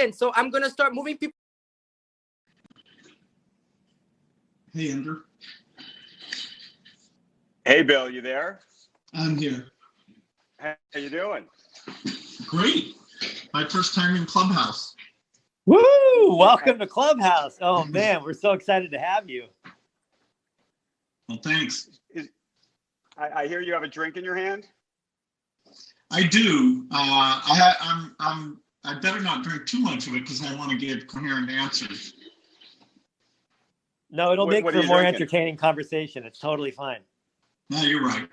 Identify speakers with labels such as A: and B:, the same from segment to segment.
A: And so I'm going to start moving people.
B: Hey, Andrew.
C: Hey, Bill, you there?
B: I'm here.
C: How you doing?
B: Great. My first time in Clubhouse.
D: Woo! Welcome to Clubhouse. Oh, man, we're so excited to have you.
B: Well, thanks.
C: I hear you have a drink in your hand.
B: I do. I better not drink too much of it because I want to give coherent answers.
D: No, it'll make
C: what
D: for
C: are you
D: more
C: drinking?
D: entertaining conversation. It's totally fine.
B: No, you're right.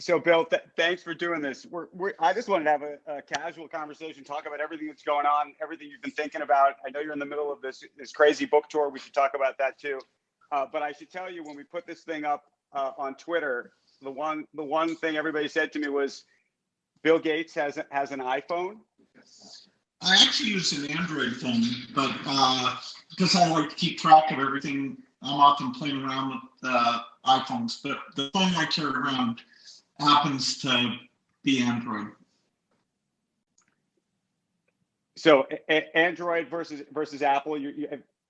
C: So, Bill, thanks for doing this. I just wanted to have a casual conversation, talk about everything that's going on, everything you've been thinking about. I know you're in the middle of this crazy book tour. We should talk about that too. But I should tell you, when we put this thing up on Twitter, the one thing everybody said to me was, Bill Gates has an iPhone.
B: I actually use an Android phone, but because I like to keep track of everything, I'm often playing around with iPhones. But the phone I carry around happens to be Android.
C: So Android versus Apple.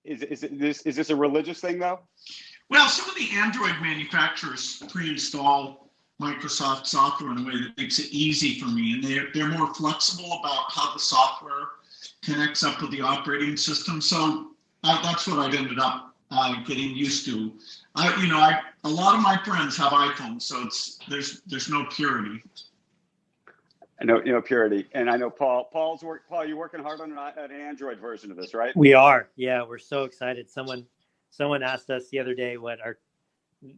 C: Is this a religious thing though?
B: Well, some of the Android manufacturers pre-install Microsoft software in a way that makes it easy for me, and they're more flexible about how the software connects up with the operating system. So that's what I've ended up getting used to. A lot of my friends have iPhones, so there's no purity.
C: I know, purity, and I know Paul, you're working hard on an Android version of this, right?
D: We are. Yeah, we're so excited. Someone asked us the other day what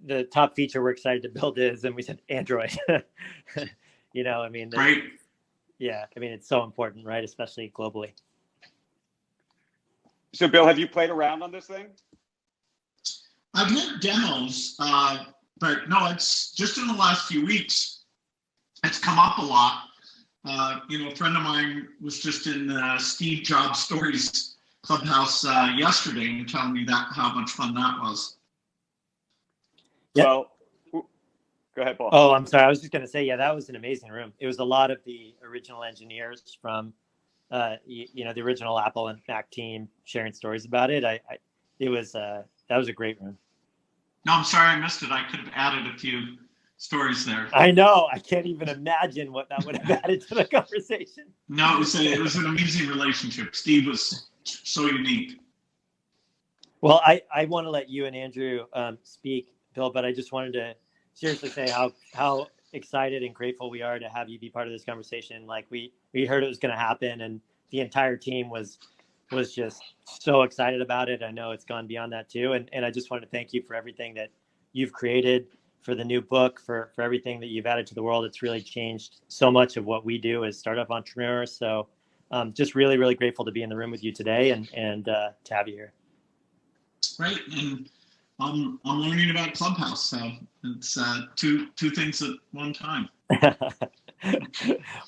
D: the top feature we're excited to build is, and we said Android. Right. Yeah, it's so important, right? Especially globally.
C: So, Bill, have you played around on this thing?
B: I've had demos, but no, it's just in the last few weeks, it's come up a lot. A friend of mine was just in Steve Jobs Stories Clubhouse yesterday and telling me how much fun that was.
D: Yep.
C: Well, go ahead, Paul.
D: Oh, I'm sorry. I was just going to say, yeah, that was an amazing room. It was a lot of the original engineers from, the original Apple and Mac team sharing stories about it. That was a great room.
B: No, I'm sorry I missed it. I could have added a few stories there.
D: I know. I can't even imagine what that would have added to the conversation.
B: No, it was an amazing relationship. Steve was so unique.
D: Well, I want to let you and Andrew speak, Bill, but I just wanted to seriously say how excited and grateful we are to have you be part of this conversation. Like we heard it was going to happen, and the entire team was just so excited about it. I know it's gone beyond that too. And I just want to thank you for everything that you've created, for the new book, for everything that you've added to the world. It's really changed so much of what we do as startup entrepreneurs. So just really, really grateful to be in the room with you today and to have you here. Right.
B: And I'm learning about Clubhouse. So it's two things at one time.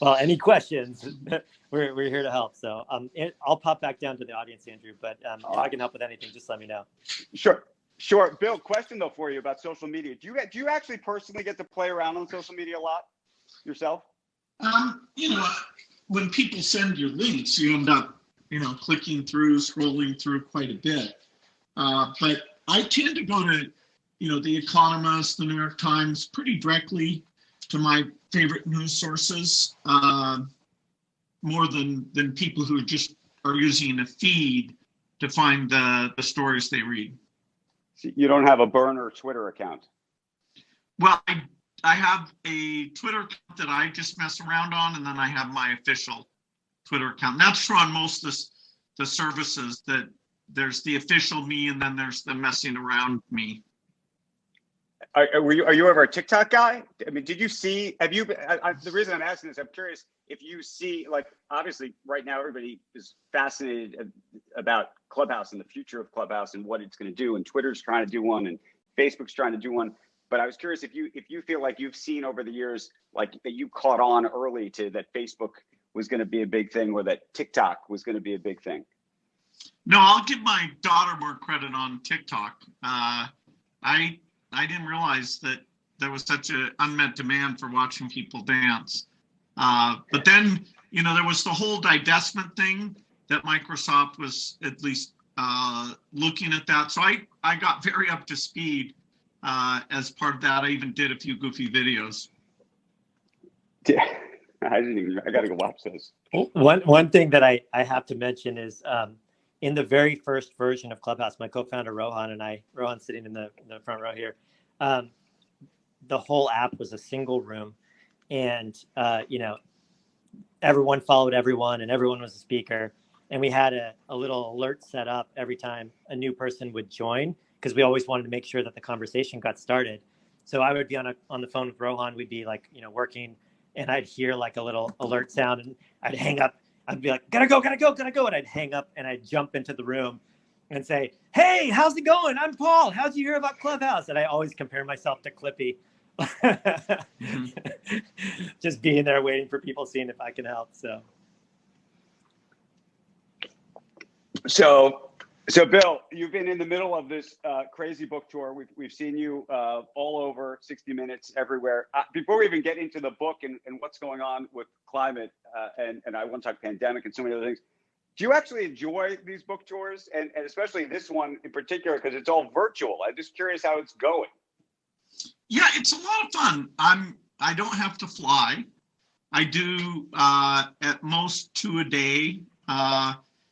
D: Well, any questions, we're here to help. So I'll pop back down to the audience, Andrew, but if I can help with anything, just let me know.
C: Sure. Bill, question though for you about social media. Do you actually personally get to play around on social media a lot yourself?
B: When people send you links, you end up, clicking through, scrolling through quite a bit. But I tend to go to, The Economist, the New York Times, pretty directly to my favorite news sources, more than people who just are using a feed to find the stories they read.
C: So you don't have a burner Twitter account?
B: Well, I have a Twitter account that I just mess around on, and then I have my official Twitter account. And that's true on most of the services, that there's the official me, and then there's the messing around me.
C: Are you ever a TikTok guy? I mean, the reason I'm asking this, I'm curious if you see, like, obviously right now everybody is fascinated about Clubhouse and the future of Clubhouse and what it's going to do, and Twitter's trying to do one and Facebook's trying to do one. But I was curious if you feel like you've seen over the years, like, that you caught on early to that Facebook was going to be a big thing, or that TikTok was going to be a big thing.
B: No, I'll give my daughter more credit on TikTok. I didn't realize that there was such an unmet demand for watching people dance. But then, there was the whole divestment thing that Microsoft was at least looking at that. So I got very up to speed as part of that. I even did a few goofy videos.
C: Yeah, I got to go watch those.
D: One thing that I have to mention is in the very first version of Clubhouse, my co-founder Rohan and I, Rohan's sitting in the front row here, the whole app was a single room, and everyone followed everyone, and everyone was a speaker. And we had a little alert set up every time a new person would join, because we always wanted to make sure that the conversation got started. So I would be on the phone with Rohan. We'd be working, and I'd hear like a little alert sound, and I'd hang up. I'd be like, gotta go. And I'd hang up and I'd jump into the room and say, hey, how's it going? I'm Paul. How'd you hear about Clubhouse? And I always compare myself to Clippy. Just being there waiting for people, seeing if I can help.
C: So Bill, you've been in the middle of this crazy book tour. We've seen you all over 60 Minutes, everywhere. Before we even get into the book and what's going on with climate, and I want to talk pandemic and so many other things, do you actually enjoy these book tours? And especially this one in particular, because it's all virtual. I'm just curious how it's going.
B: Yeah, it's a lot of fun. I don't have to fly. I do at most 2 a day.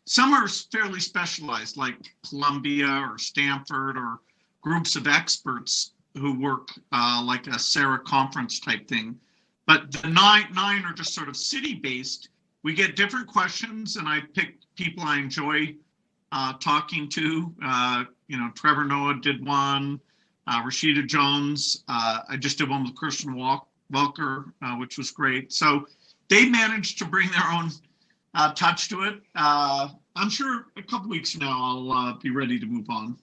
B: Some are fairly specialized, like Columbia or Stanford, or groups of experts who work like a Sarah conference type thing. But the nine are just sort of city-based. We get different questions, and I pick people I enjoy talking to. Trevor Noah did one, Rashida Jones. I just did one with Christian Welker, which was great. So they managed to bring their own touch to it. I'm sure a couple weeks from now I'll be ready to move on.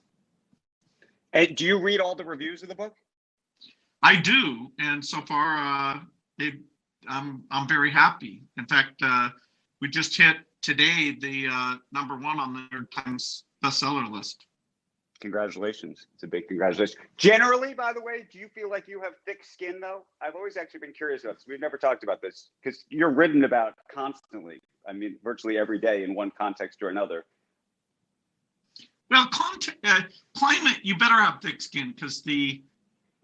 C: And do you read all the reviews of the book?
B: I do, and so far I'm very happy. In fact, we just hit today the #1 on the New York Times bestseller list.
C: Congratulations. It's a big congratulations. Generally, by the way, do you feel like you have thick skin, though? I've always actually been curious about this. We've never talked about this because you're written about constantly. I mean, virtually every day in one context or another.
B: Well, climate, you better have thick skin, because the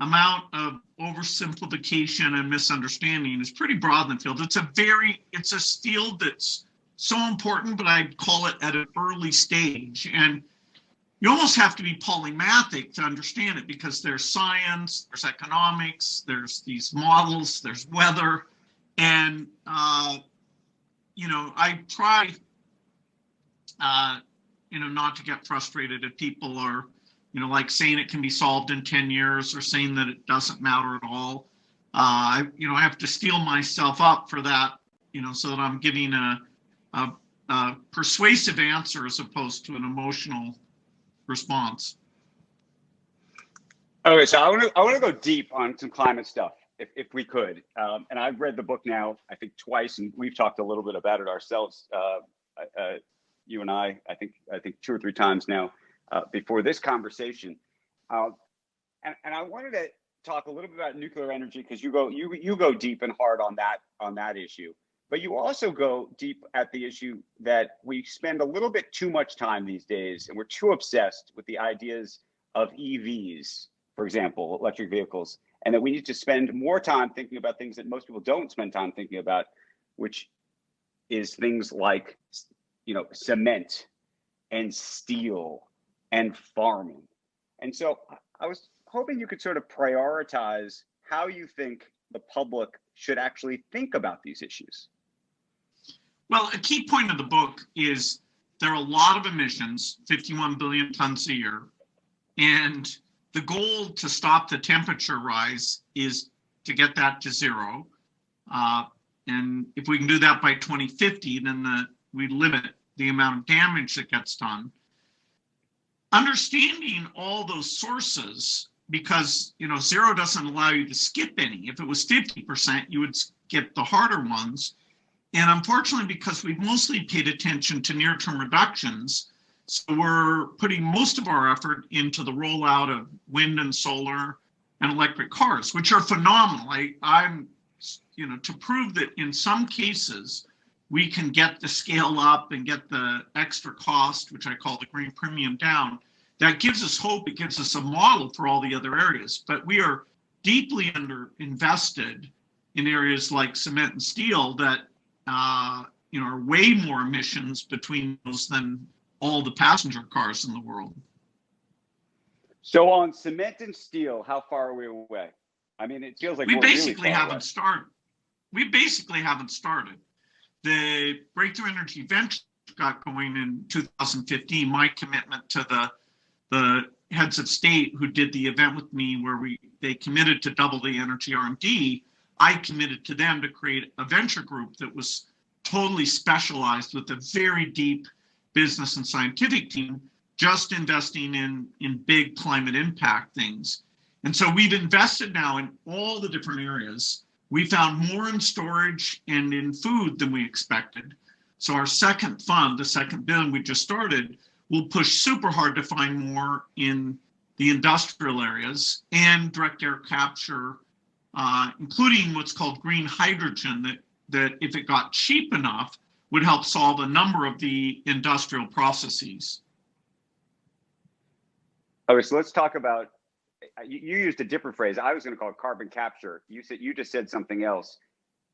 B: amount of oversimplification and misunderstanding is pretty broad in the field. It's a field that's so important, but I'd call it at an early stage. And you almost have to be polymathic to understand it, because there's science, there's economics, there's these models, there's weather. And, I try, not to get frustrated if people are, like saying it can be solved in 10 years or saying that it doesn't matter at all. I have to steel myself up for that, so that I'm giving a persuasive answer as opposed to an emotional response.
C: Okay, so I want to go deep on some climate stuff, if we could. And I've read the book now, I think twice, and we've talked a little bit about it ourselves. You and I think 2 or 3 times now before this conversation. And I wanted to talk a little bit about nuclear energy, because you go deep and hard on that issue. But you also go deep at the issue that we spend a little bit too much time these days, and we're too obsessed with the ideas of EVs, for example, electric vehicles, and that we need to spend more time thinking about things that most people don't spend time thinking about, which is things like, cement and steel and farming. And so I was hoping you could sort of prioritize how you think the public should actually think about these issues.
B: Well, a key point of the book is there are a lot of emissions, 51 billion tons a year, and the goal to stop the temperature rise is to get that to 0. And if we can do that by 2050, then we limit the amount of damage that gets done. Understanding all those sources, because 0 doesn't allow you to skip any. If it was 50%, you would skip the harder ones. And unfortunately, because we've mostly paid attention to near-term reductions, so we're putting most of our effort into the rollout of wind and solar and electric cars, which are phenomenal. I'm to prove that in some cases we can get the scale up and get the extra cost, which I call the green premium, down, that gives us hope. It gives us a model for all the other areas. But we are deeply under invested in areas like cement and steel that are way more emissions between those than all the passenger cars in the world.
C: So on cement and steel, how far are we away? I mean, it feels like
B: we
C: we're
B: basically
C: really far
B: haven't
C: away.
B: started. We basically haven't started. The Breakthrough Energy Venture got going in 2015. My commitment to the heads of state who did the event with me, where they committed to double the energy R&D. I committed to them to create a venture group that was totally specialized with a very deep business and scientific team, just investing in big climate impact things. And so we've invested now in all the different areas. We found more in storage and in food than we expected. So our second fund, the second billion we just started, will push super hard to find more in the industrial areas and direct air capture, including what's called green hydrogen, that if it got cheap enough, would help solve a number of the industrial processes.
C: Okay, so let's talk about, you used a different phrase. I was going to call it carbon capture. You just said something else.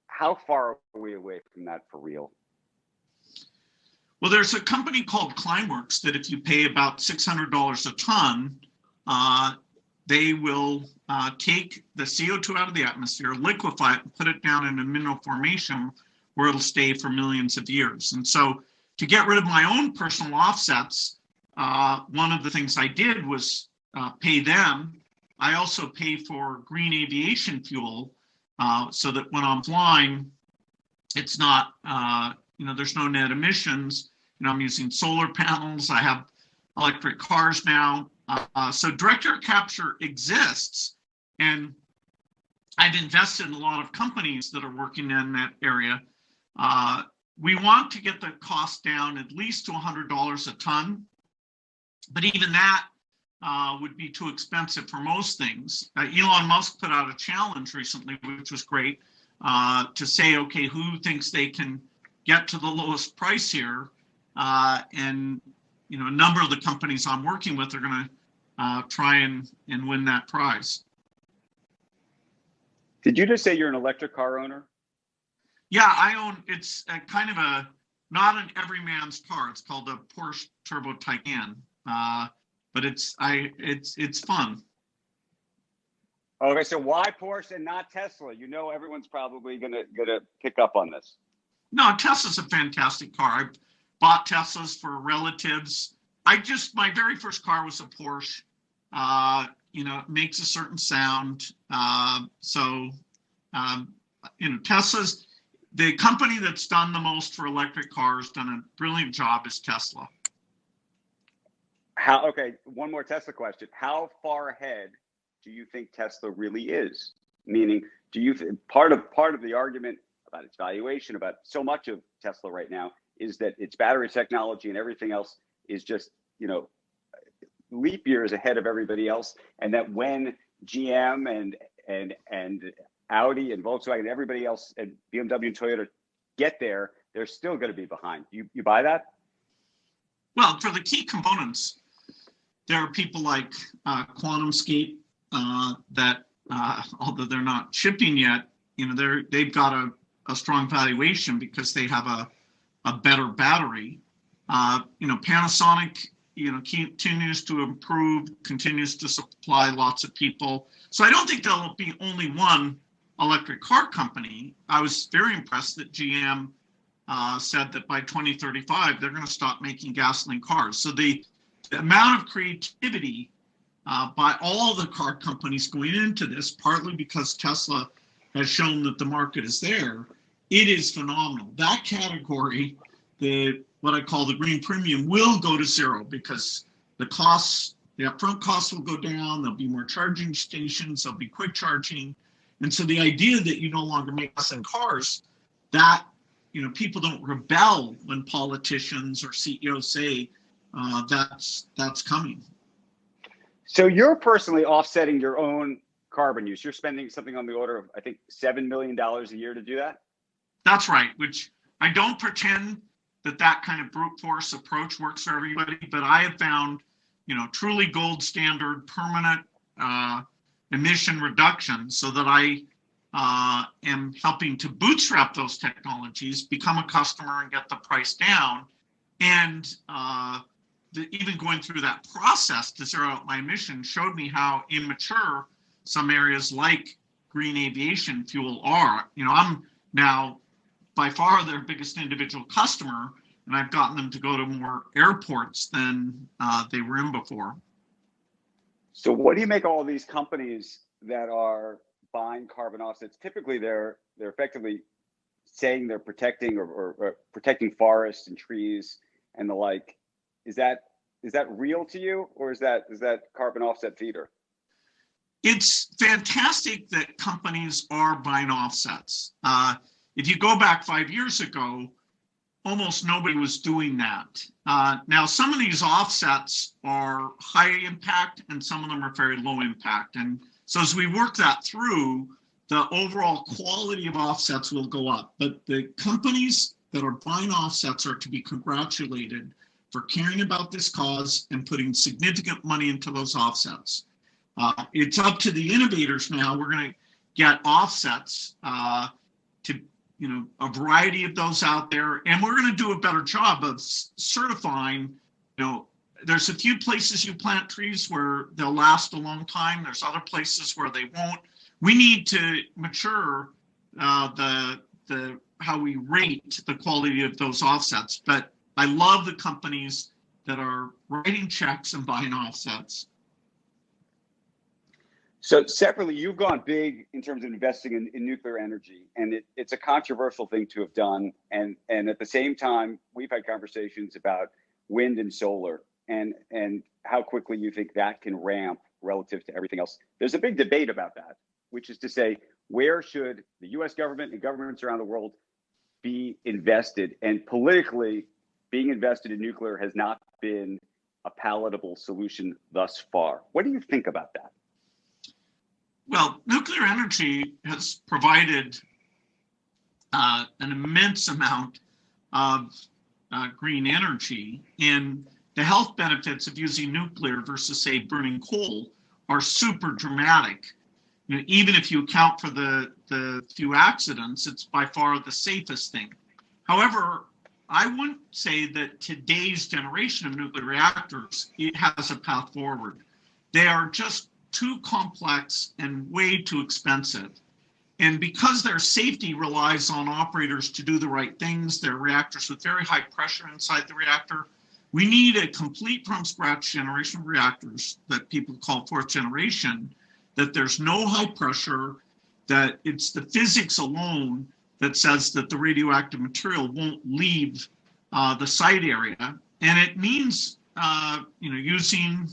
C: How far are we away from that for real?
B: Well, there's a company called Climeworks that if you pay about $600 a ton, they will take the CO2 out of the atmosphere, liquefy it, and put it down in a mineral formation where it'll stay for millions of years. And so to get rid of my own personal offsets, one of the things I did was pay them. I also pay for green aviation fuel so that when I'm flying, it's not, there's no net emissions. I'm using solar panels. I have electric cars now. So direct air capture exists. And I've invested in a lot of companies that are working in that area. We want to get the cost down at least to $100 a ton. But even that would be too expensive for most things. Elon Musk put out a challenge recently, which was great, to say, okay, who thinks they can get to the lowest price here? And a number of the companies I'm working with are going to try and win that prize.
C: Did you just say you're an electric car owner?
B: Yeah, I own. It's a kind of not an everyman's car. It's called a Porsche Turbo Taycan. But it's fun.
C: Okay, so why Porsche and not Tesla? Everyone's probably gonna pick up on this.
B: No, Tesla's a fantastic car. I bought Teslas for relatives. My very first car was a Porsche. It makes a certain sound. Tesla's the company that's done the most for electric cars, done a brilliant job, is Tesla.
C: Okay, one more Tesla question. How far ahead do you think Tesla really is? Meaning, do you part of the argument about its valuation, about so much of Tesla right now, is that its battery technology and everything else is just, leap years ahead of everybody else, and that when GM and Audi and Volkswagen and everybody else and BMW and Toyota get there, they're still going to be behind. You buy that?
B: Well, for the key components, there are people like QuantumScape that, although they're not shipping yet, they've got a strong valuation because they have a better battery. Panasonic, continues to improve, continues to supply lots of people. So I don't think there'll be only one electric car company. I was very impressed that GM said that by 2035, they're going to stop making gasoline cars. So the amount of creativity by all the car companies going into this, partly because Tesla has shown that the market is there, it is phenomenal. That category, what I call the green premium, will go to zero because the upfront costs will go down. There'll be more charging stations. There'll be quick charging. And so the idea that you no longer make gasoline cars, that, people don't rebel when politicians or CEOs say that's coming.
C: So you're personally offsetting your own carbon use. You're spending something on the order of, I think, $7 million a year to do that?
B: That's right, which I don't pretend that kind of brute force approach works for everybody, but I have found, truly gold standard permanent emission reduction so that I am helping to bootstrap those technologies, become a customer and get the price down. And even going through that process to zero out my emissions showed me how immature some areas like green aviation fuel are. I'm now by far their biggest individual customer, and I've gotten them to go to more airports than they were in before.
C: So what do you make of all these companies that are buying carbon offsets? Typically, they're effectively saying they're protecting or protecting forests and trees and the like. Is that real to you, or is that carbon offset theater?
B: It's fantastic that companies are buying offsets. If you go back 5 years ago, almost nobody was doing that. Now, some of these offsets are high impact and some of them are very low impact. And so as we work that through, the overall quality of offsets will go up. But the companies that are buying offsets are to be congratulated for caring about this cause and putting significant money into those offsets. It's up to the innovators now. We're going to get offsets to a variety of those out there, and we're going to do a better job of certifying. There's a few places you plant trees where they'll last a long time. There's other places where they won't. We need to mature the how we rate the quality of those offsets. But I love the companies that are writing checks and buying offsets.
C: So separately, you've gone big in terms of investing in nuclear energy, and it's a controversial thing to have done. And at the same time, we've had conversations about wind and solar and how quickly you think that can ramp relative to everything else. There's a big debate about that, which is to say, where should the US government and governments around the world be invested? And politically, being invested in nuclear has not been a palatable solution thus far. What do you think about that?
B: Well, nuclear energy has provided an immense amount of green energy, and the health benefits of using nuclear versus, say, burning coal are super dramatic. Even if you account for the few accidents, it's by far the safest thing. However, I wouldn't say that today's generation of nuclear reactors, it has a path forward. They are just too complex and way too expensive. And because their safety relies on operators to do the right things, they're reactors with very high pressure inside the reactor, we need a complete from scratch generation of reactors that people call fourth generation, that there's no high pressure, that it's the physics alone that says that the radioactive material won't leave the site area. And it means using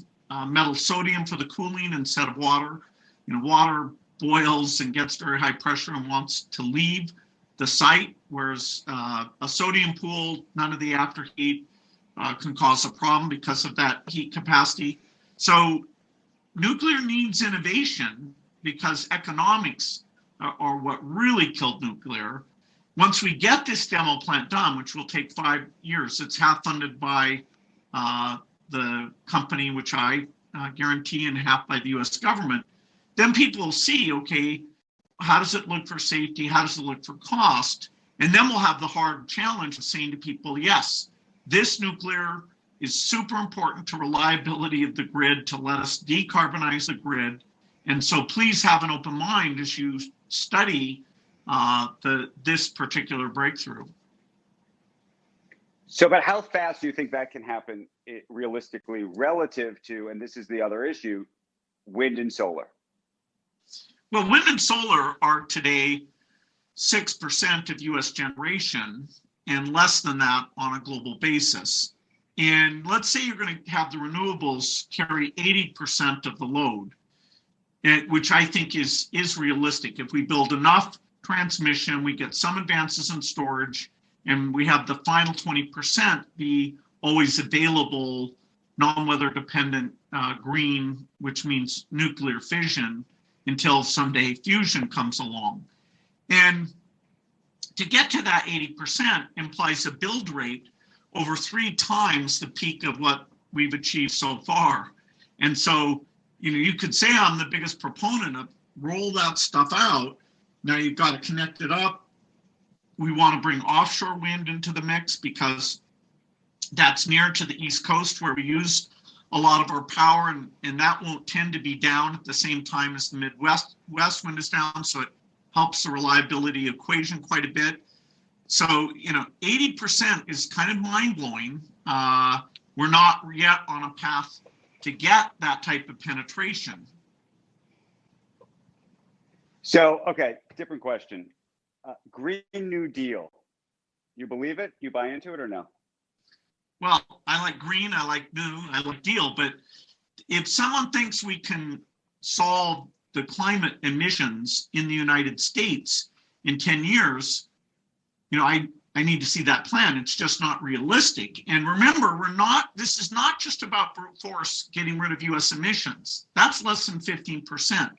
B: metal sodium for the cooling instead of water. Water boils and gets very high pressure and wants to leave the site, whereas a sodium pool, none of the after heat can cause a problem because of that heat capacity. So nuclear needs innovation because economics are what really killed nuclear. Once we get this demo plant done, which will take 5 years, it's half funded by the company, which I guarantee, and half by the US government, then people will see, okay, how does it look for safety? How does it look for cost? And then we'll have the hard challenge of saying to people, yes, this nuclear is super important to reliability of the grid to let us decarbonize the grid. And so please have an open mind as you study this particular breakthrough.
C: So, but how fast do you think that can happen realistically relative to, and this is the other issue, wind and solar?
B: Well, wind and solar are today 6% of US generation and less than that on a global basis. And let's say you're going to have the renewables carry 80% of the load, which I think is realistic. If we build enough transmission, we get some advances in storage, and we have the final 20% be always available, non-weather dependent green, which means nuclear fission. until someday fusion comes along. And to get to that 80% implies a build rate over 3 times the peak of what we've achieved so far. And so, you could say I'm the biggest proponent of roll that stuff out. Now you've got to connect it up. We want to bring offshore wind into the mix because that's near to the East Coast where we use a lot of our power, and that won't tend to be down at the same time as the Midwest wind is down. So it helps the reliability equation quite a bit. So, 80% is kind of mind-blowing. We're not yet on a path to get that type of penetration.
C: So, okay, different question. Green New Deal. You believe it? You buy into it or no?
B: Well, I like green, I like new, I like deal, but if someone thinks we can solve the climate emissions in the United States in 10 years, I need to see that plan. It's just not realistic. And remember, this is not just about brute force getting rid of US emissions. That's less than 15%.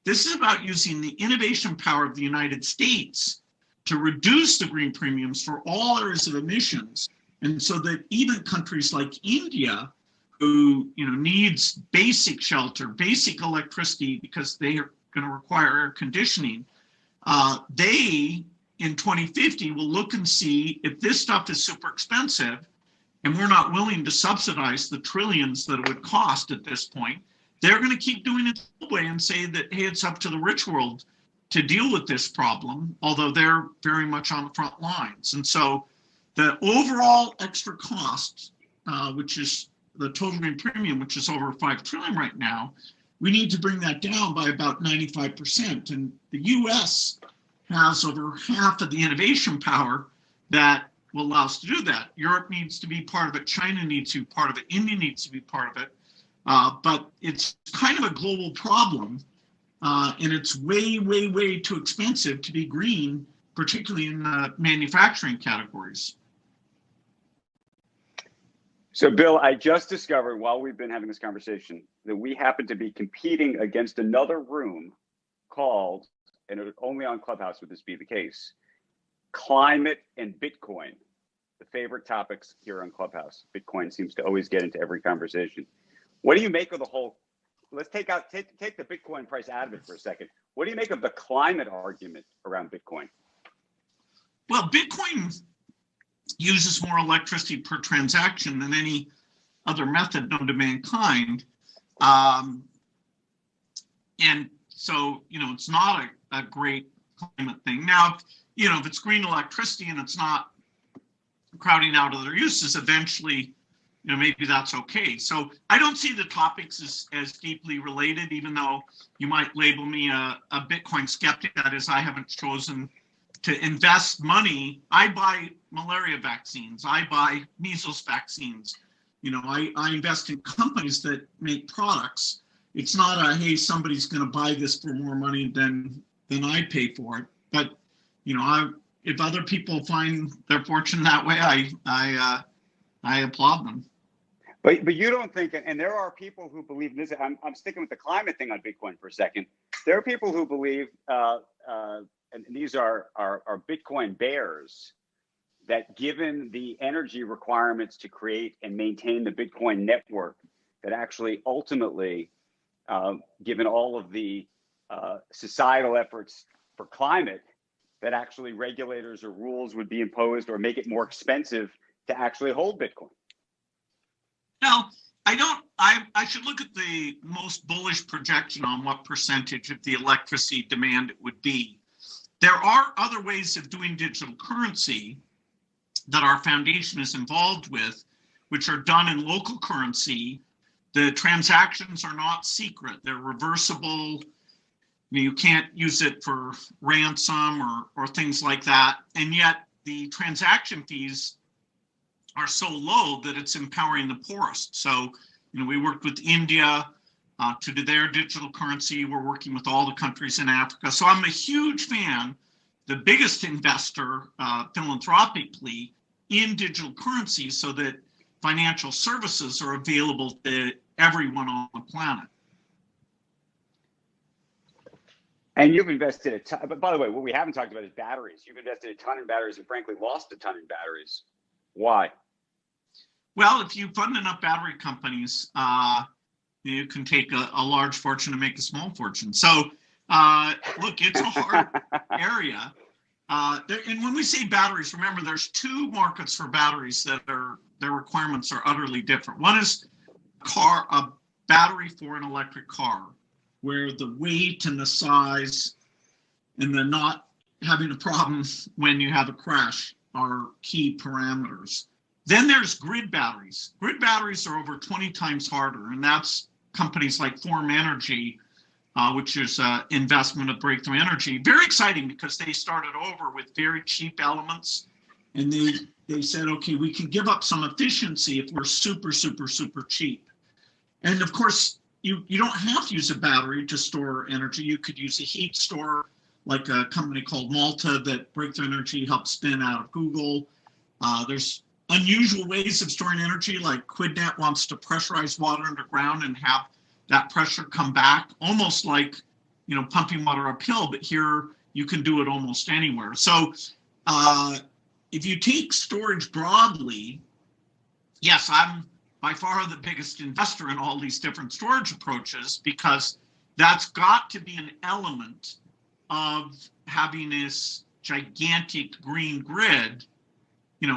B: This is about using the innovation power of the United States to reduce the green premiums for all areas of emissions. And so that even countries like India, who needs basic shelter, basic electricity, because they are going to require air conditioning, they in 2050 will look and see if this stuff is super expensive and we're not willing to subsidize the trillions that it would cost at this point. They're going to keep doing it the way and say that, hey, it's up to the rich world to deal with this problem, although they're very much on the front lines. And so the overall extra cost, which is the total green premium, which is over 5 trillion right now, we need to bring that down by about 95%. And the US has over half of the innovation power that will allow us to do that. Europe needs to be part of it. China needs to be part of it. India needs to be part of it. But it's kind of a global problem. And it's way, way, way too expensive to be green, particularly in manufacturing categories.
C: So, Bill, I just discovered while we've been having this conversation that we happen to be competing against another room called, and only on Clubhouse would this be the case, climate and Bitcoin, the favorite topics here on Clubhouse. Bitcoin seems to always get into every conversation. What do you make of the whole, let's take the Bitcoin price out of it for a second. What do you make of the climate argument around Bitcoin?
B: Well, Bitcoin uses more electricity per transaction than any other method known to mankind. And so, it's not a great climate thing. Now, if it's green electricity and it's not crowding out other uses, eventually, maybe that's okay. So I don't see the topics as deeply related, even though you might label me a Bitcoin skeptic. That is, I haven't chosen to invest money. I buy malaria vaccines. I buy measles vaccines. I invest in companies that make products. It's not hey, somebody's going to buy this for more money than I pay for it. But, if other people find their fortune that way, I applaud them.
C: But you don't think, and there are people who believe this. I'm sticking with the climate thing on Bitcoin for a second. There are people who believe, and these are Bitcoin bears, that given the energy requirements to create and maintain the Bitcoin network, that actually ultimately, given all of the societal efforts for climate, that actually regulators or rules would be imposed or make it more expensive to actually hold Bitcoin.
B: No, I should look at the most bullish projection on what percentage of the electricity demand it would be. There are other ways of doing digital currency that our foundation is involved with, which are done in local currency. The transactions are not secret. They're reversible. You can't use it for ransom or things like that. And yet the transaction fees are so low that it's empowering the poorest. So, we worked with India to do their digital currency. We're working with all the countries in Africa. So I'm a huge fan, the biggest investor philanthropically in digital currency so that financial services are available to everyone on the planet.
C: And you've invested a ton, but by the way, what we haven't talked about is batteries. You've invested a ton in batteries and frankly lost a ton in batteries. Why?
B: Well, if you fund enough battery companies, you can take a large fortune and make a small fortune. So, look, it's a hard area. And when we say batteries, remember there's two markets for batteries that their requirements are utterly different. One is a battery for an electric car, where the weight and the size and the not having a problem when you have a crash are key parameters. Then there's grid batteries. Grid batteries are over 20 times harder, and that's companies like Form Energy, which is an investment of Breakthrough Energy. Very exciting because they started over with very cheap elements, and they said, okay, we can give up some efficiency if we're super, super, super cheap. And of course, you don't have to use a battery to store energy. You could use a heat store, like a company called Malta that Breakthrough Energy helped spin out of Google. There's unusual ways of storing energy, like QuidNet wants to pressurize water underground and have that pressure come back, almost like, pumping water uphill, but here you can do it almost anywhere. So if you take storage broadly, yes, I'm by far the biggest investor in all these different storage approaches, because that's got to be an element of having this gigantic green grid.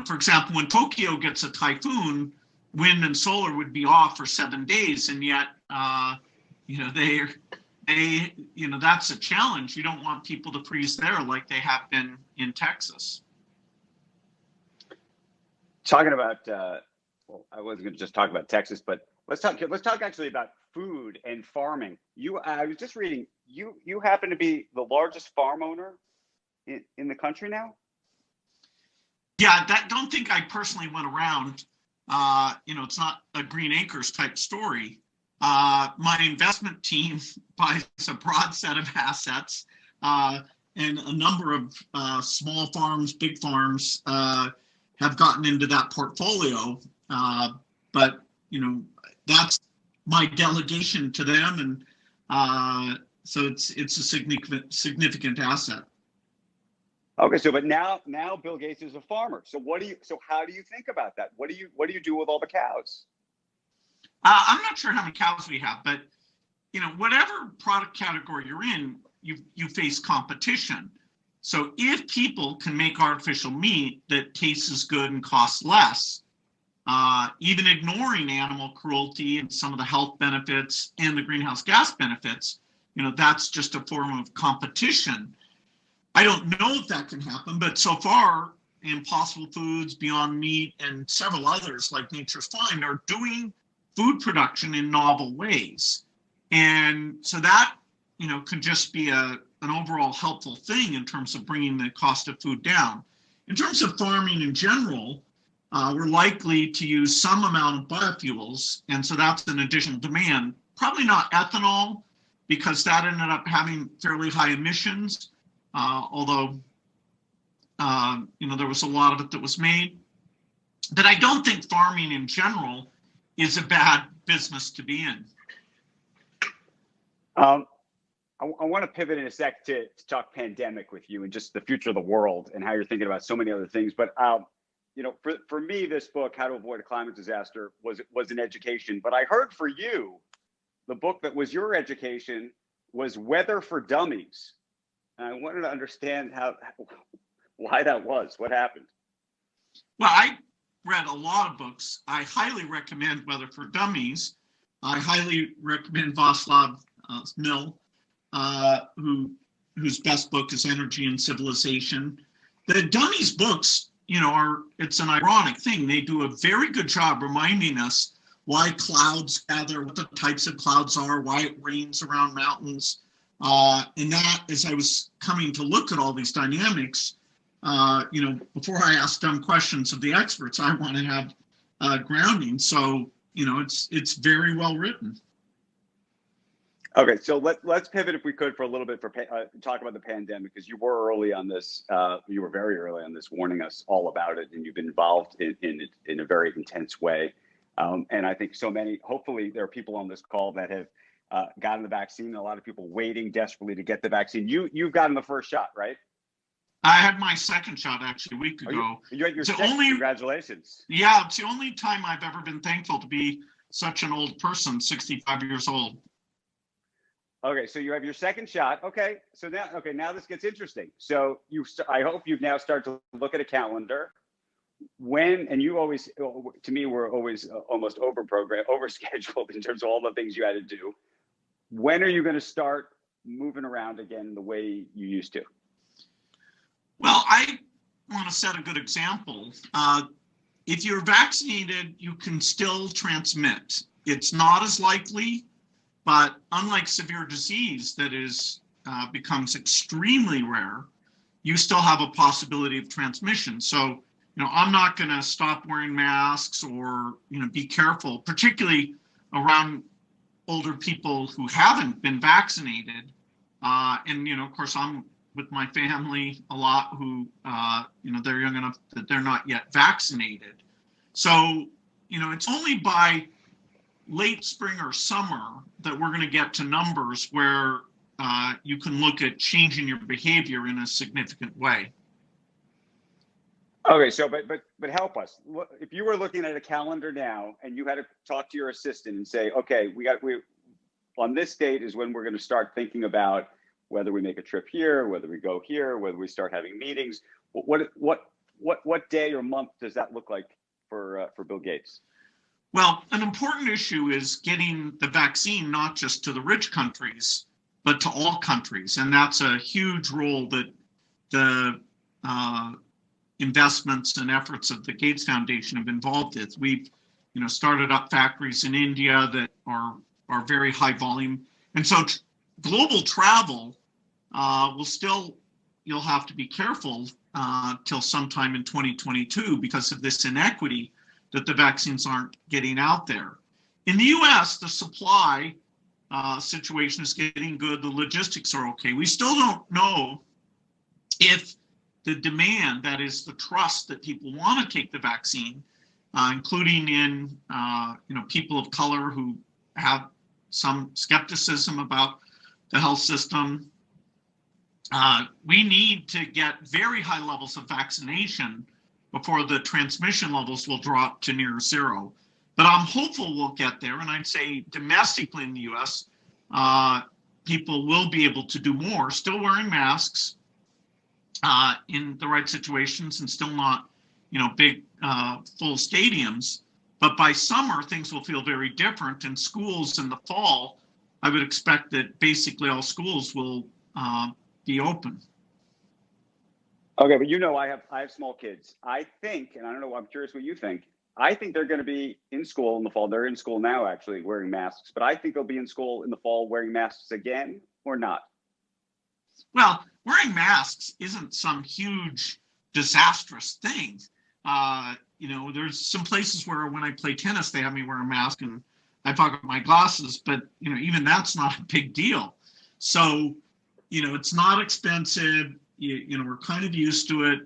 B: For example, when Tokyo gets a typhoon, wind and solar would be off for 7 days, and yet, that's a challenge. You don't want people to freeze there like they have been in Texas.
C: Talking about, I wasn't going to just talk about Texas, but let's talk actually about food and farming. I was just reading, you happen to be the largest farm owner in the country now?
B: Yeah, don't think I personally went around. It's not a Green Acres type story. My investment team buys a broad set of assets, and a number of small farms, big farms have gotten into that portfolio. But that's my delegation to them, and so it's a significant asset.
C: Okay, but now Bill Gates is a farmer. So how do you think about that? What do you do with all the cows?
B: I'm not sure how many cows we have, but whatever product category you're in, you face competition. So if people can make artificial meat that tastes as good and costs less, even ignoring animal cruelty and some of the health benefits and the greenhouse gas benefits, that's just a form of competition. I don't know if that can happen, but so far, Impossible Foods, Beyond Meat, and several others like Nature's Fine are doing food production in novel ways. And so that, could just be an overall helpful thing in terms of bringing the cost of food down. In terms of farming in general, we're likely to use some amount of biofuels, and so that's an additional demand. Probably not ethanol, because that ended up having fairly high emissions, although there was a lot of it that was made. But I don't think farming in general is a bad business to be in.
C: I want to pivot in a sec to talk pandemic with you and just the future of the world and how you're thinking about so many other things. But for me, this book, How to Avoid a Climate Disaster, was an education. But I heard for you, the book that was your education was Weather for Dummies. And I wanted to understand why that was. What happened?
B: Well, I read a lot of books. I highly recommend Weather for Dummies. I highly recommend Václav Smil, whose best book is Energy and Civilization. The Dummies books, it's an ironic thing. They do a very good job reminding us why clouds gather, what the types of clouds are, why it rains around mountains. And that, as I was coming to look at all these dynamics, before I ask dumb questions of the experts, I want to have grounding. So, it's very well written.
C: Okay, so let's pivot, if we could, for a little bit for talk about the pandemic, because you were early on this. You were very early on this, warning us all about it, and you've been involved in it in a very intense way. And I think hopefully there are people on this call that have gotten the vaccine. A lot of people waiting desperately to get the vaccine. You've gotten the first shot, right?
B: I had my second shot actually a week ago.
C: You had your
B: It's the
C: second.
B: only-
C: Congratulations.
B: Yeah, it's the only time I've ever been thankful to be such an old person, 65 years old.
C: Okay, so you have your second shot. Okay, so now this gets interesting. So I hope you've now started to look at a calendar. When, and you always, to me, were always almost overscheduled in terms of all the things you had to do. When are you going to start moving around again the way you used to?
B: Well, I want to set a good example. If you're vaccinated, you can still transmit. It's not as likely, but unlike severe disease that becomes extremely rare, you still have a possibility of transmission. So, I'm not going to stop wearing masks or, be careful, particularly around older people who haven't been vaccinated. And, of course, I'm with my family a lot who, they're young enough that they're not yet vaccinated. So, it's only by late spring or summer that we're going to get to numbers where you can look at changing your behavior in a significant way.
C: Okay, so but help us. If you were looking at a calendar now and you had to talk to your assistant and say, okay, we on this date is when we're going to start thinking about whether we make a trip here, whether we go here, whether we start having meetings. What day or month does that look like for Bill Gates?
B: Well, an important issue is getting the vaccine not just to the rich countries, but to all countries, and that's a huge role that the investments and efforts of the Gates Foundation have involved with. We've, started up factories in India that are very high volume. And so global travel you'll have to be careful till sometime in 2022 because of this inequity that the vaccines aren't getting out there. In the US, the supply situation is getting good. The logistics are okay. We still don't know if the demand, that is the trust that people want to take the vaccine, including in people of color who have some skepticism about the health system. We need to get very high levels of vaccination before the transmission levels will drop to near zero. But I'm hopeful we'll get there. And I'd say domestically in the US, people will be able to do more, still wearing masks, in the right situations and still not, big full stadiums. But by summer, things will feel very different. In schools in the fall, I would expect that basically all schools will be open.
C: Okay, but I have small kids. I think, and I don't know, I'm curious what you think. I think they're going to be in school in the fall. They're in school now, actually, wearing masks. But I think they'll be in school in the fall wearing masks again, or not.
B: Well, wearing masks isn't some huge disastrous thing. There's some places where when I play tennis, they have me wear a mask and I pocket my glasses, but even that's not a big deal. So, it's not expensive. We're kind of used to it.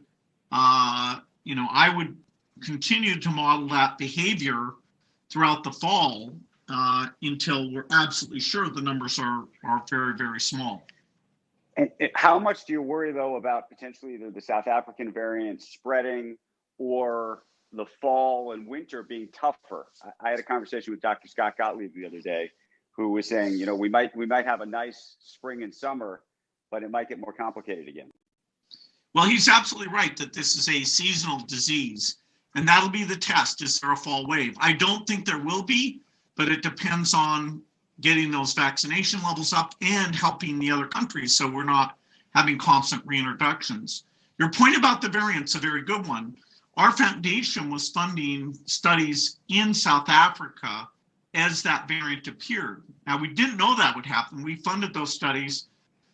B: I would continue to model that behavior throughout the fall until we're absolutely sure the numbers are very, very small.
C: And how much do you worry, though, about potentially either the South African variant spreading or the fall and winter being tougher? I had a conversation with Dr. Scott Gottlieb the other day, who was saying, we might have a nice spring and summer, but it might get more complicated again.
B: Well, he's absolutely right that this is a seasonal disease, and that'll be the test. Is there a fall wave? I don't think there will be, but it depends on getting those vaccination levels up and helping the other countries so we're not having constant reintroductions. Your point about the variant's a very good one. Our foundation was funding studies in South Africa as that variant appeared. Now, we didn't know that would happen. We funded those studies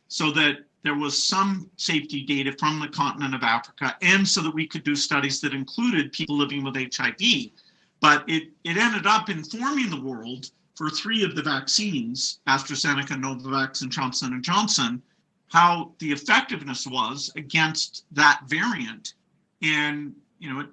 B: so that there was some safety data from the continent of Africa and so that we could do studies that included people living with HIV. But it ended up informing the world for 3 of the vaccines, AstraZeneca, Novavax, and Johnson & Johnson, how the effectiveness was against that variant. And,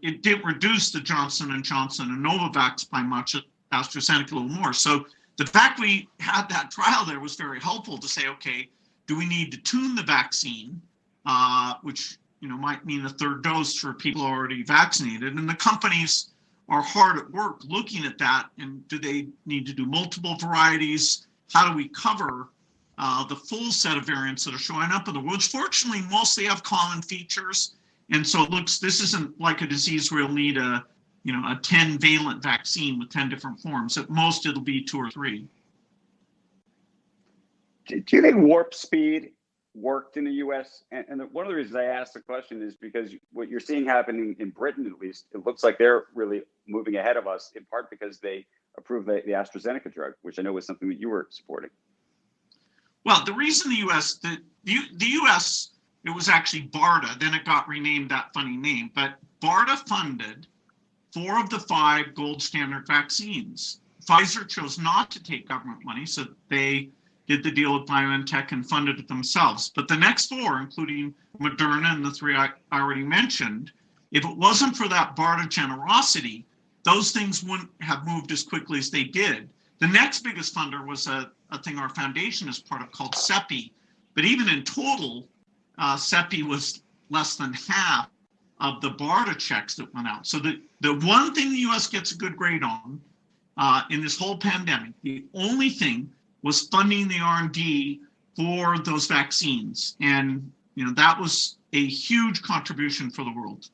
B: it didn't reduce the Johnson & Johnson and Novavax by much, AstraZeneca a little more. So the fact we had that trial there was very helpful to say, okay, do we need to tune the vaccine, which might mean a third dose for people already vaccinated, and the companies are hard at work looking at that. And do they need to do multiple varieties? How do we cover the full set of variants that are showing up in the world, which fortunately mostly have common features. And so this isn't like a disease where you'll need a 10 valent vaccine with 10 different forms. At most, it'll be 2 or 3.
C: Do you think warp speed worked in the U.S.? And one of the reasons I asked the question is because what you're seeing happening in Britain, at least, it looks like they're really moving ahead of us, in part because they approved the AstraZeneca drug, which I know was something that you were supporting.
B: Well, the reason the U.S., it was actually BARDA, then it got renamed that funny name, but BARDA funded 4 of the 5 gold standard vaccines. Pfizer chose not to take government money, so they did the deal with BioNTech and funded it themselves. But the next 4, including Moderna and the 3 I already mentioned, if it wasn't for that BARDA generosity, those things wouldn't have moved as quickly as they did. The next biggest funder was a thing our foundation is part of called CEPI. But even in total, CEPI was less than half of the BARDA checks that went out. So the one thing the U.S. gets a good grade on in this whole pandemic, the only thing was funding the R&D for those vaccines. And that was a huge contribution for the world.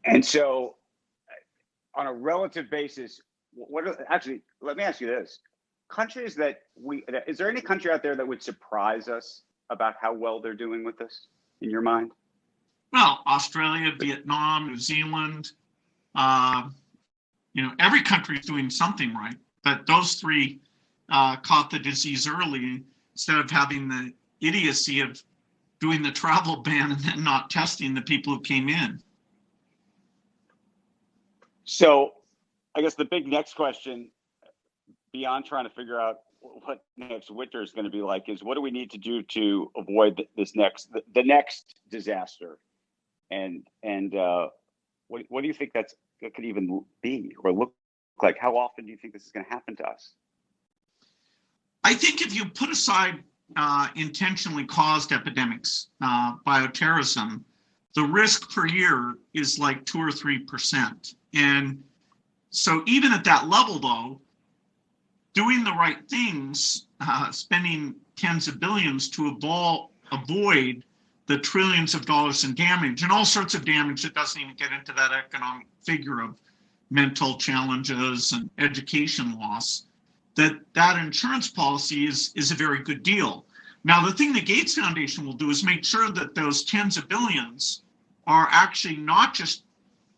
C: And so on a relative basis, actually, let me ask you this. Countries is there any country out there that would surprise us about how well they're doing with this, in your mind?
B: Well, Australia, Vietnam, New Zealand, every country is doing something right. But those 3 caught the disease early instead of having the idiocy of doing the travel ban and then not testing the people who came in.
C: So I guess the big next question, beyond trying to figure out what next winter is going to be like, is what do we need to do to avoid the next disaster? And what do you think that could even be or look like? How often do you think this is going to happen to us?
B: I think if you put aside intentionally caused epidemics, bioterrorism, the risk per year is like 2 or 3%. And so even at that level, though, doing the right things, spending tens of billions to avoid the trillions of dollars in damage and all sorts of damage that doesn't even get into that economic figure of mental challenges and education loss, that insurance policy is a very good deal. Now, the thing the Gates Foundation will do is make sure that those tens of billions are actually not just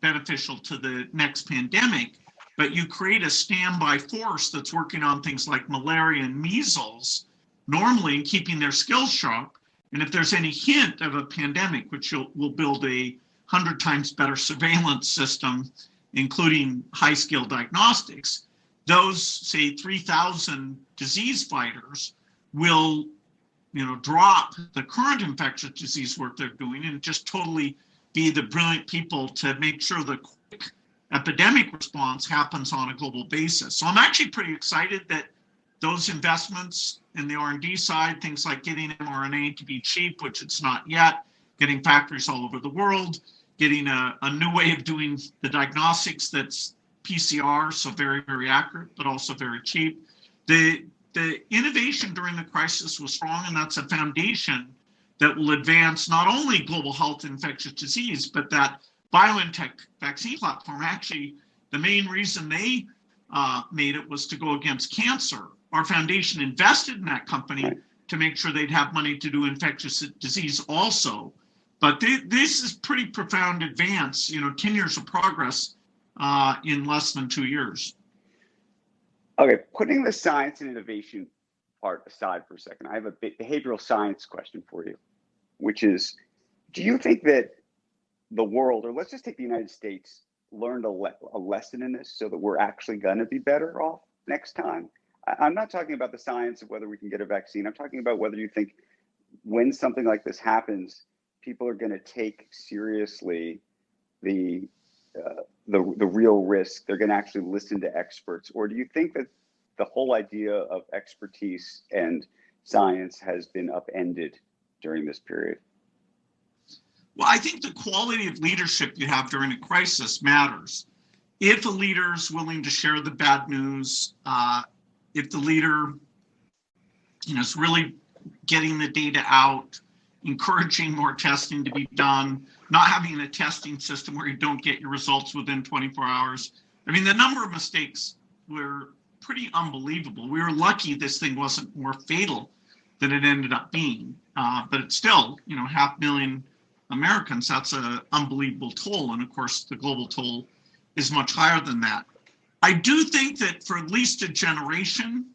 B: beneficial to the next pandemic, but you create a standby force that's working on things like malaria and measles normally and keeping their skills sharp. And if there's any hint of a pandemic, which we'll build 100 times better surveillance system, including high-scale diagnostics, those, say, 3,000 disease fighters will drop the current infectious disease work they're doing and just totally be the brilliant people to make sure the quick epidemic response happens on a global basis. So I'm actually pretty excited that those investments in the R&D side, things like getting mRNA to be cheap, which it's not yet, getting factories all over the world, getting a new way of doing the diagnostics that's PCR, so very, very accurate, but also very cheap. The innovation during the crisis was strong, and that's a foundation that will advance not only global health and infectious disease, but that BioNTech vaccine platform. Actually, the main reason they made it was to go against cancer. Our foundation invested in that company to make sure they'd have money to do infectious disease also. But this is pretty profound advance, 10 years of progress in less than 2 years.
C: Okay, putting the science and innovation part aside for a second, I have a behavioral science question for you, which is, do you think that the world, or let's just take the United States, learned a lesson in this so that we're actually going to be better off next time? I'm not talking about the science of whether we can get a vaccine. I'm talking about whether you think when something like this happens, people are going to take seriously the the real risk? They're going to actually listen to experts, or do you think that the whole idea of expertise and science has been upended during this period?
B: Well, I think the quality of leadership you have during a crisis matters. If a leader is willing to share the bad news, if the leader, is really getting the data out, encouraging more testing to be done, not having a testing system where you don't get your results within 24 hours. I mean, the number of mistakes were pretty unbelievable. We were lucky this thing wasn't more fatal than it ended up being. But it's still, 500,000 Americans, that's an unbelievable toll. And of course, the global toll is much higher than that. I do think that for at least a generation,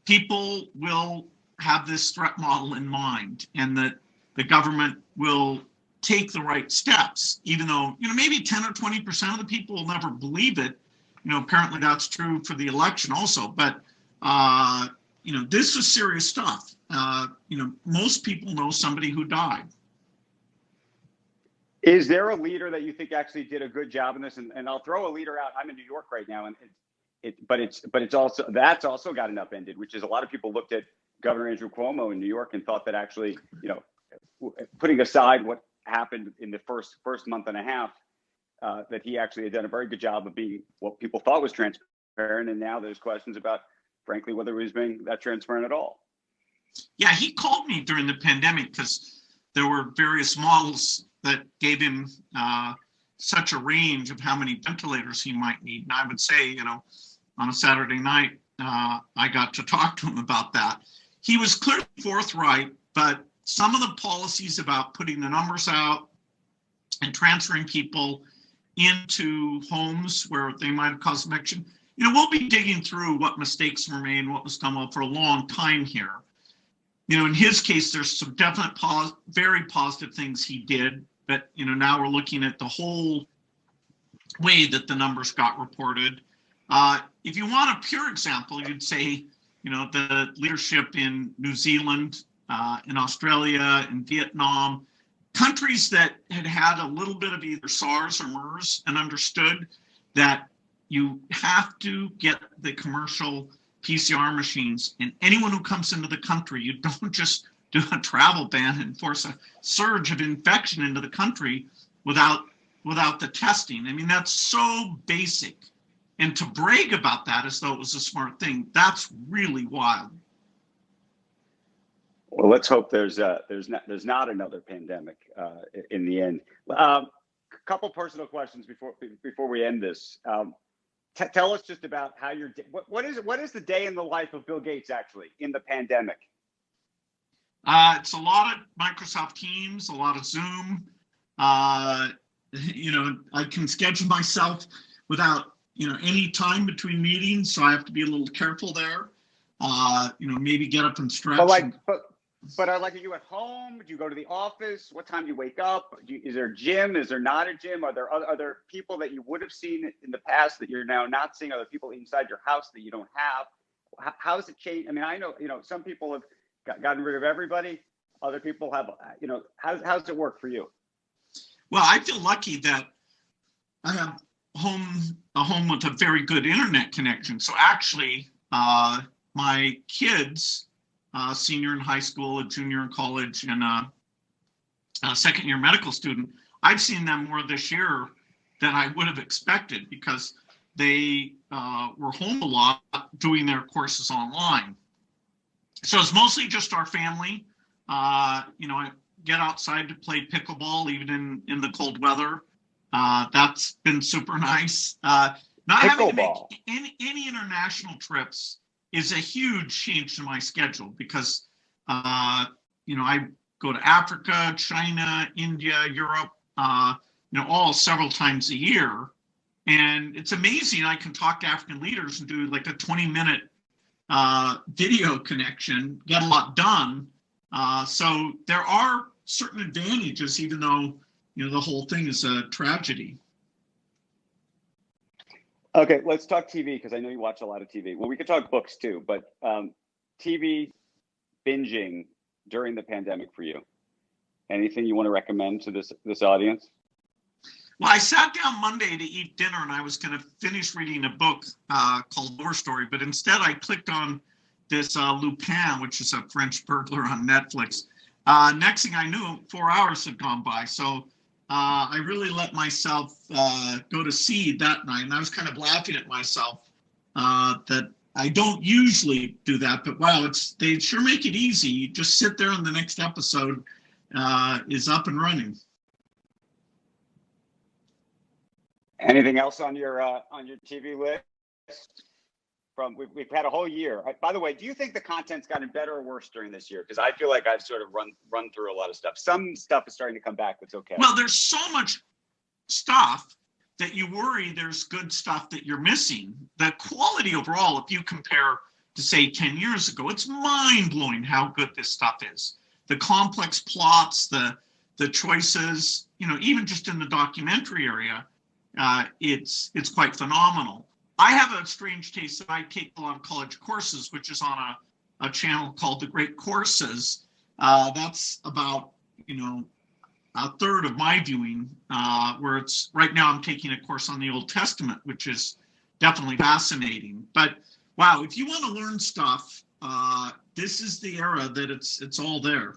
B: people will have this threat model in mind, and that the government will take the right steps, even though, maybe 10 or 20% of the people will never believe it. Apparently that's true for the election also, but, this is serious stuff. Most people know somebody who died.
C: Is there a leader that you think actually did a good job in this? And I'll throw a leader out. I'm in New York right now, and it's also, that's also gotten upended, which is a lot of people looked at Governor Andrew Cuomo in New York and thought that actually, putting aside what happened in the first month and a half, that he actually had done a very good job of being what people thought was transparent. And now there's questions about, frankly, whether he was being that transparent at all.
B: Yeah, he called me during the pandemic because there were various models that gave him such a range of how many ventilators he might need. And I would say, on a Saturday night, I got to talk to him about that. He was clearly forthright, but some of the policies about putting the numbers out and transferring people into homes where they might have caused infection, we'll be digging through what mistakes were made and what was done well for a long time here. In his case, there's some definite very positive things he did, but now we're looking at the whole way that the numbers got reported. If you want a pure example, you'd say, the leadership in New Zealand, in Australia, in Vietnam, countries that had a little bit of either SARS or MERS and understood that you have to get the commercial PCR machines, and anyone who comes into the country, you don't just do a travel ban and force a surge of infection into the country without the testing. I mean, that's so basic. And to brag about that as though it was a smart thing, that's really wild.
C: Well, let's hope there's not another pandemic in the end. Couple personal questions before we end this. Tell us just about how your what is the day in the life of Bill Gates actually in the pandemic?
B: It's a lot of Microsoft Teams, a lot of Zoom. I can schedule myself without any time between meetings, so I have to be a little careful there. Maybe get up and stretch.
C: But are you at home? Do you go to the office? What time do you wake up? Is there a gym? Is there not a gym? Are there people that you would have seen in the past that you're now not seeing? Are there people inside your house that you don't have? How's it changed? I mean, I know, some people have gotten rid of everybody. Other people have, how's it work for you?
B: Well, I feel lucky that I have a home with a very good internet connection. So actually, my kids, senior in high school, a junior in college, and a second year medical student, I've seen them more this year than I would have expected because they were home a lot doing their courses online. So it's mostly just our family. I get outside to play pickleball even in the cold weather. That's been super nice. Not having to make any international trips is a huge change to my schedule because, I go to Africa, China, India, Europe, all several times a year. And it's amazing. I can talk to African leaders and do like a 20-minute video connection, get a lot done. So there are certain advantages, even though, the whole thing is a tragedy.
C: Okay, let's talk TV because I know you watch a lot of TV. Well, we could talk books too, but TV binging during the pandemic for you. Anything you want to recommend to this audience?
B: Well, I sat down Monday to eat dinner, and I was going to finish reading a book called War Story, but instead I clicked on this Lupin, which is a French burglar on Netflix. Next thing I knew, 4 hours had gone by. So I really let myself go to seed that night, and I was kind of laughing at myself that I don't usually do that, but wow, they sure make it easy. You just sit there, and the next episode is up and running.
C: Anything else on your TV list? We've had a whole year. By the way, do you think the content's gotten better or worse during this year? Because I feel like I've sort of run through a lot of stuff. Some stuff is starting to come back. That's okay.
B: Well, there's so much stuff that you worry there's good stuff that you're missing. The quality overall, if you compare to say 10 years ago, it's mind-blowing how good this stuff is. The complex plots, the choices, even just in the documentary area, it's quite phenomenal. I have a strange taste that I take a lot of college courses, which is on a channel called The Great Courses. That's about, a third of my viewing, where it's right now I'm taking a course on the Old Testament, which is definitely fascinating. But wow, if you want to learn stuff, this is the era that it's all there.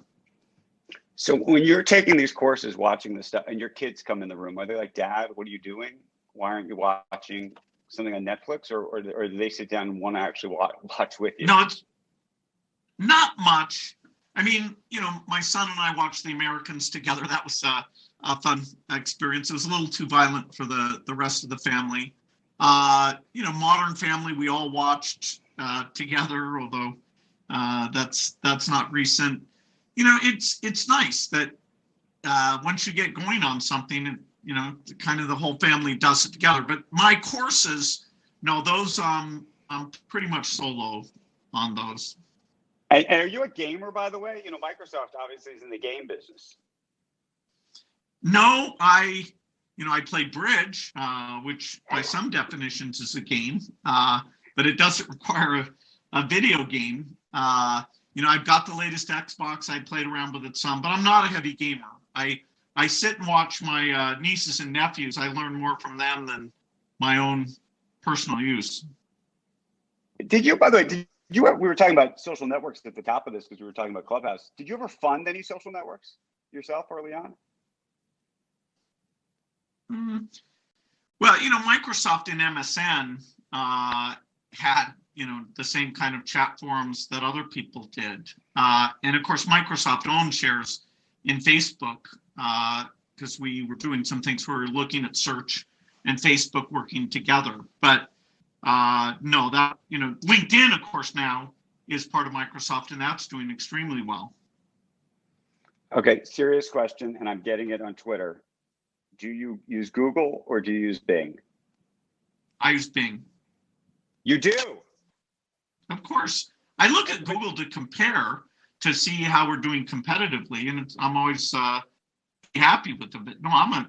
C: So when you're taking these courses, watching this stuff, and your kids come in the room, are they like, Dad, what are you doing? Why aren't you watching something on Netflix, or do they sit down and want to actually watch with you?
B: No, it's not much. I mean, my son and I watched The Americans together. That was a fun experience. It was a little too violent for the rest of the family. Modern Family, we all watched together, although that's not recent. It's nice that once you get going on something, kind of the whole family does it together. But my courses, no, those I'm pretty much solo on those.
C: And are you a gamer, by the way? Microsoft obviously is in the game business.
B: No, I play bridge, which by some definitions is a game, but it doesn't require a video game. I've got the latest Xbox. I played around with it some, but I'm not a heavy gamer. I sit and watch my nieces and nephews. I learn more from them than my own personal use.
C: By the way, we were talking about social networks at the top of this because we were talking about Clubhouse. Did you ever fund any social networks yourself early on?
B: Well, Microsoft and MSN had, the same kind of chat forums that other people did. And of course, Microsoft owned shares in Facebook because we were doing some things where we were looking at search and Facebook working together. But no, that, LinkedIn, of course, now is part of Microsoft, and that's doing extremely well.
C: Okay, serious question, and I'm getting it on Twitter. Do you use Google or do you use Bing?
B: I use Bing.
C: You do?
B: Of course. I look at Google to compare to see how we're doing competitively, and I'm always happy with them. But no, I'm a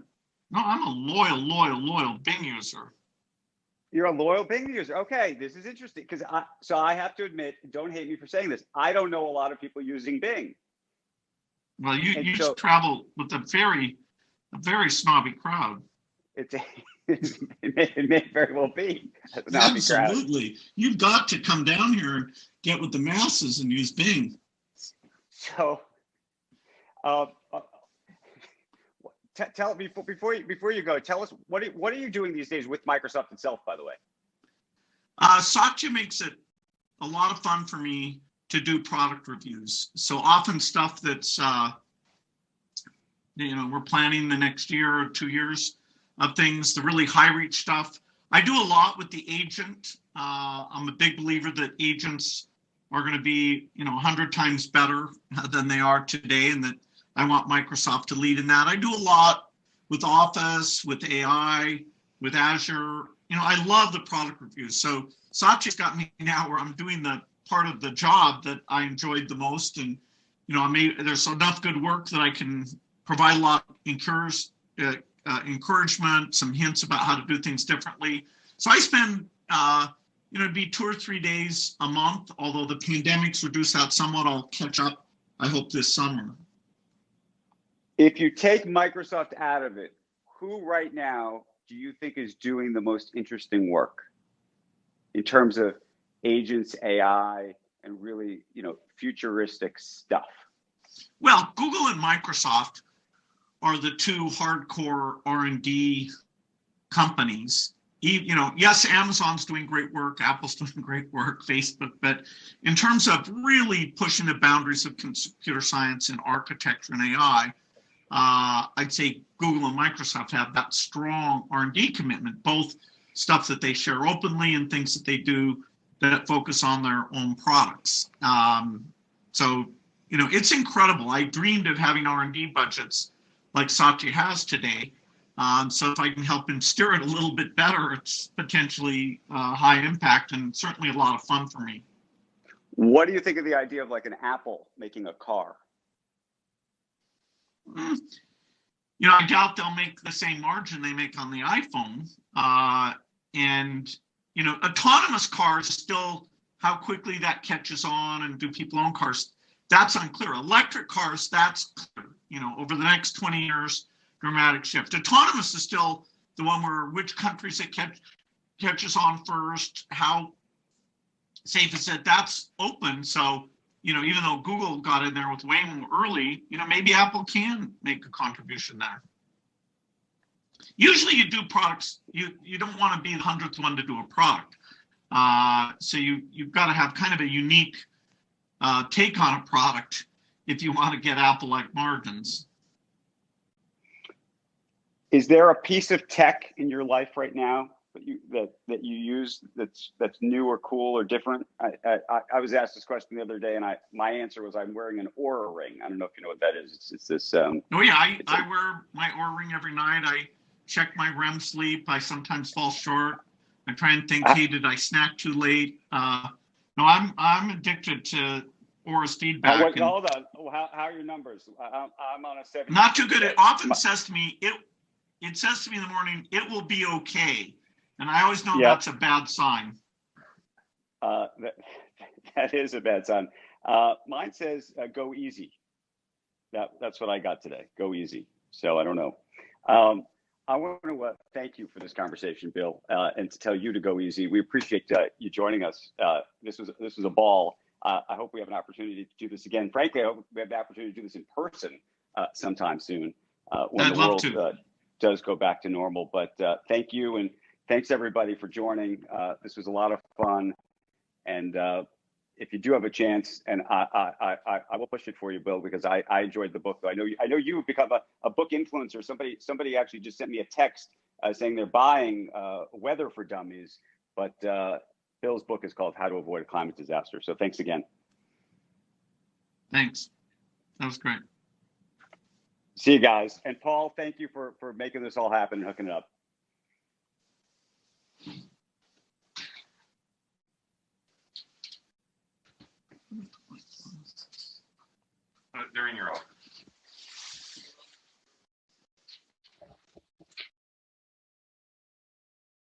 B: loyal Bing user.
C: You're a loyal Bing user. Okay, this is interesting because I have to admit, don't hate me for saying this, I don't know a lot of people using Bing.
B: Well, you travel with a very snobby crowd.
C: It may very well be.
B: Absolutely. You've got to come down here and get with the masses and use Bing.
C: So, tell before you go, tell us what are you doing these days with Microsoft itself, by the way?
B: Satya makes it a lot of fun for me to do product reviews. So often stuff that's we're planning the next year or 2 years of things, the really high reach stuff. I do a lot with the agent. I'm a big believer that agents are going to be 100 times better than they are today, and that I want Microsoft to lead in that. I do a lot with Office, with AI, with Azure. I love the product reviews. So Satya's got me now where I'm doing the part of the job that I enjoyed the most, and there's enough good work that I can provide a lot of encouragement, some hints about how to do things differently. So I spend, it'd be 2 or 3 days a month, although the pandemic's reduced that somewhat. I'll catch up, I hope, this summer.
C: If you take Microsoft out of it, who right now do you think is doing the most interesting work in terms of agents, AI, and really, futuristic stuff?
B: Well, Google and Microsoft are the two hardcore R&D companies. Yes, Amazon's doing great work, Apple's doing great work, Facebook, but in terms of really pushing the boundaries of computer science and architecture and AI, I'd say Google and Microsoft have that strong R&D commitment, both stuff that they share openly and things that they do that focus on their own products. So, it's incredible. I dreamed of having R&D budgets like Satya has today. So if I can help him steer it a little bit better, it's potentially high impact and certainly a lot of fun for me.
C: What do you think of the idea of like an Apple making a car?
B: I doubt they'll make the same margin they make on the iPhone. And autonomous cars still, how quickly that catches on and do people own cars, that's unclear. Electric cars, that's clear. Over the next 20 years, dramatic shift. Autonomous is still the one where which countries it catches on first, how safe is it, that's open. So, even though Google got in there with Waymo early, maybe Apple can make a contribution there. Usually you do products, you don't want to be the 100th one to do a product. So you've got to have kind of a unique take on a product if you want to get Apple-like margins.
C: Is there a piece of tech in your life right now that you use that's new or cool or different? I was asked this question the other day, and my answer was I'm wearing an Oura ring. I don't know if you know what that is. It's this. Oh
B: yeah, I wear my Oura ring every night. I check my REM sleep. I sometimes fall short. I try and think, hey, did I snack too late? No, I'm addicted to Aura's feedback.
C: Hold on. How are your numbers? I'm on a 7.
B: Not too good. It often says to me, it says to me in the morning, it will be okay. And I always know that's a bad sign.
C: That is a bad sign. Mine says go easy. That's what I got today. Go easy. So I don't know. I want to thank you for this conversation, Bill, and to tell you to go easy. We appreciate you joining us. This was a ball. I hope we have an opportunity to do this again. Frankly, I hope we have the opportunity to do this in person sometime soon when the world does go back to normal. But thank you, and thanks everybody for joining. This was a lot of fun, and if you do have a chance, and I will push it for you, Bill, because I enjoyed the book. I know you have become a book influencer. Somebody actually just sent me a text saying they're buying Weather for Dummies, but Bill's book is called How to Avoid a Climate Disaster. So thanks again.
B: Thanks. That was great.
C: See you guys. And Paul, thank you for making this all happen and hooking it up. They're in your office.